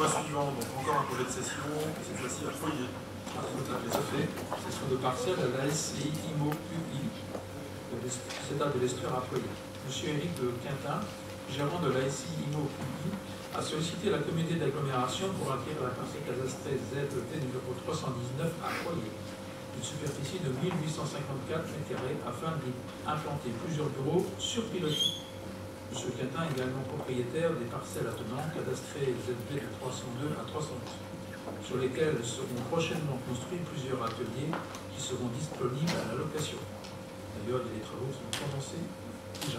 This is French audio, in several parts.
Point suivant, donc encore un projet de cession, cette fois-ci à Foyer. Tout à fait. Cession de parcelle à la SCI IMO UI, CETA de l'Estuaire à Foyer. Monsieur Éric de Quintin, gérant de la SCI IMO UI, a sollicité la communauté d'agglomération pour acquérir la parcelle cadastrée ZEP numéro 319 à Foyer, une superficie de 1854 m² afin d'y implanter plusieurs bureaux sur pilotis. M. Quintin est également propriétaire des parcelles attenantes cadastrées ZB de 302 à 311, sur lesquelles seront prochainement construits plusieurs ateliers qui seront disponibles à la location. D'ailleurs, les travaux sont commencés déjà.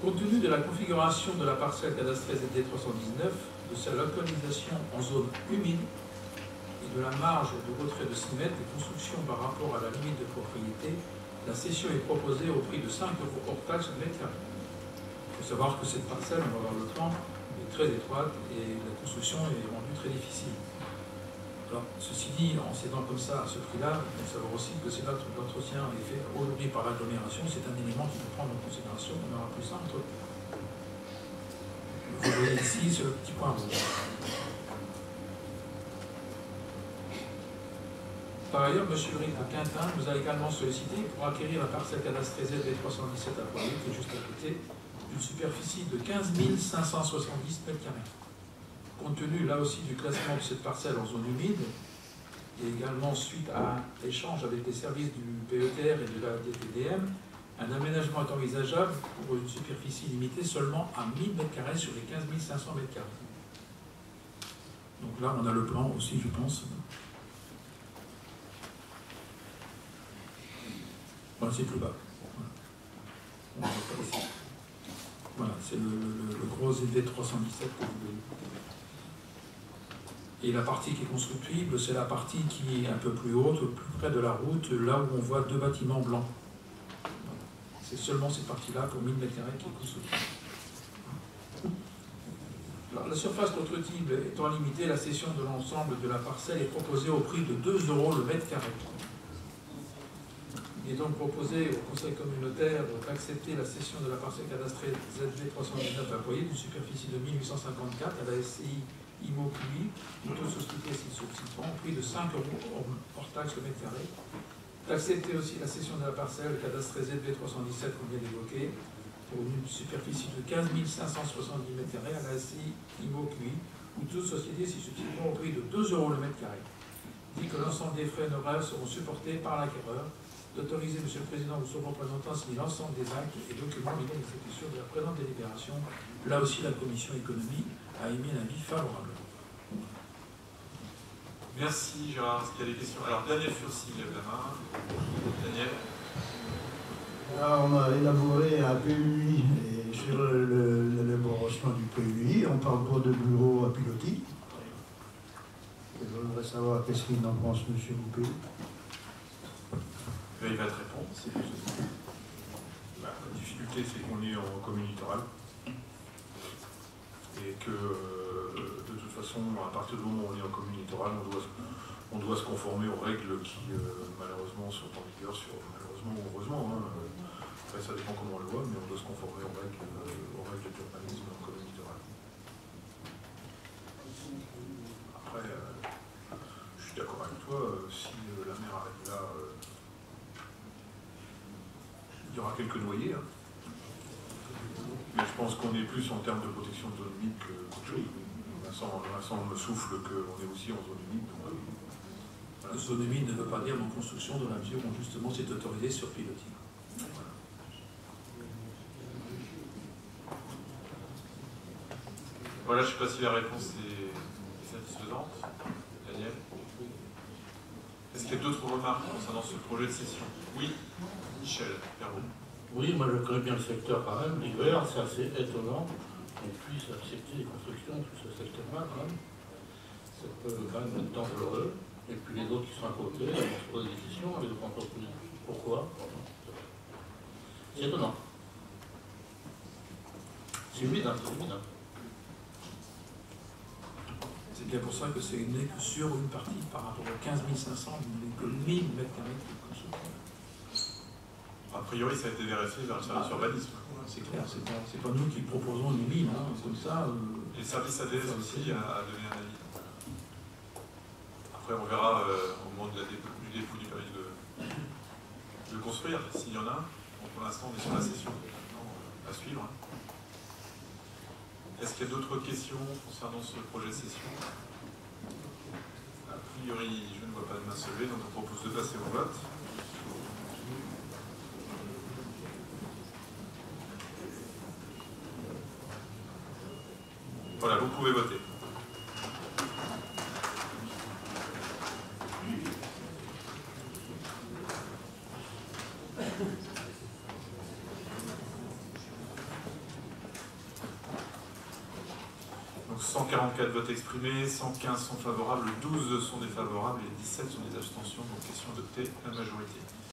Compte tenu de la configuration de la parcelle cadastrée ZD 319, de sa localisation en zone humide et de la marge de retrait de 6 mètres de construction par rapport à la limite de propriété, la cession est proposée au prix de 5 € hors taxe de mètre carré. Il faut savoir que cette parcelle, on va voir le plan, est très étroite et la construction est rendue très difficile. Alors, ceci dit, en cédant comme ça à ce prix-là, il faut savoir aussi que l'entretien est fait aujourd'hui par l'agglomération. C'est un élément qu'il faut prendre en considération. On aura plus ça entre. Vous voyez ici ce petit point rouge. Par ailleurs, M. Éric de Quintin nous a également sollicité pour acquérir la parcelle cadastrée ZB 317 à Foyer, qui est juste à côté, d'une superficie de 15 570 m². Compte tenu là aussi du classement de cette parcelle en zone humide, et également suite à l'échange avec les services du PETR et de la DPDM, un aménagement est envisageable pour une superficie limitée seulement à 1000 m² sur les 15 500 m². Donc là, on a le plan aussi, je pense. Voilà, c'est plus bas. Voilà. Voilà, c'est le gros ZB 317 que vous voyez. Et la partie qui est constructible, c'est la partie qui est un peu plus haute, plus près de la route, là où on voit 2 bâtiments blancs. Voilà. C'est seulement cette partie-là, pour 1000 m² qui est constructible. Alors, la surface constructible étant limitée, la cession de l'ensemble de la parcelle est proposée au prix de 2 € le mètre carré. Il est donc proposé au Conseil communautaire d'accepter la cession de la parcelle cadastrée ZB 319 à Foyer d'une superficie de 1854 à la SCI IMO QI, ou toute société s'y substituant, au prix de 5 € hors taxe le mètre carré. D'accepter aussi la cession de la parcelle cadastrée ZB 317 qu'on vient d'évoquer, pour une superficie de 15 570 m² à la SCI IMO QI, ou toute société s'y substituant au prix de 2 € le mètre carré. Dit que l'ensemble des frais honoraires seront supportés par l'acquéreur, d'autoriser M. le Président ou son représentant signer l'ensemble des actes et documents liés à l'exécution de la présente délibération. Là aussi, la Commission économie a émis un avis favorable. Merci Gérard. Est-ce qu'il y a des questions? Alors Daniel Furcy lève la main. Daniel. Là, on a élaboré un PUI et sur l'élaboration du PUI, on parle pas de bureau à pilotis. Je voudrais savoir qu'est-ce qu'il en pense M. Loupé. Il va te répondre. La difficulté, c'est qu'on est en commune littorale. Et que, de toute façon, à partir du moment où on est en commune littorale, on doit se conformer aux règles qui, malheureusement, sont en vigueur malheureusement ou heureusement. Hein. Après, ça dépend comment on le voit, mais on doit se conformer aux règles d'urbanisme en commune littorale. Après, je suis d'accord avec toi, si la mer arrive là, il y aura quelques noyés. Hein. Mais je pense qu'on est plus en termes de protection de zone humide qu'autre chose. Vincent me souffle qu'on est aussi en zone humide. Donc, voilà. Zone humide ne veut pas dire non construction dans la mesure où justement c'est autorisé sur pilotis. Voilà. Voilà, je ne sais pas si la réponse est satisfaisante. Daniel? Est-ce qu'il y a d'autres remarques concernant ce projet de cession? Oui, Michel Perrault. Oui, moi je connais bien le secteur quand même. L'hiver, c'est assez étonnant qu'on puisse accepter les constructions sur ce secteur-là quand même. Ça peut quand même être dangereux. Et puis les autres qui sont à côté, on se pose des questions avec d'autres entreprises. Pourquoi? C'est étonnant. C'est humide, hein, c'est humide. Hein. C'est bien pour ça que c'est né que sur une partie par rapport aux 15 500, que 1000 m² de construction. A priori, ça a été vérifié vers le service urbanisme. C'est clair, c'est pas nous qui proposons une ligne, hein, comme ça. Et le service ADS aussi a donné un avis Après, on verra au moment du dépôt du permis de construire, s'il y en a. Donc, pour l'instant, on est sur la session à suivre. Est-ce qu'il y a d'autres questions concernant ce projet de session? A priori, je ne vois pas de main se lever, donc je propose de passer au vote. Voilà, vous pouvez voter. Donc 144 votes exprimés, 115 sont favorables, 12 sont défavorables et 17 sont des abstentions, donc question adoptée à la majorité.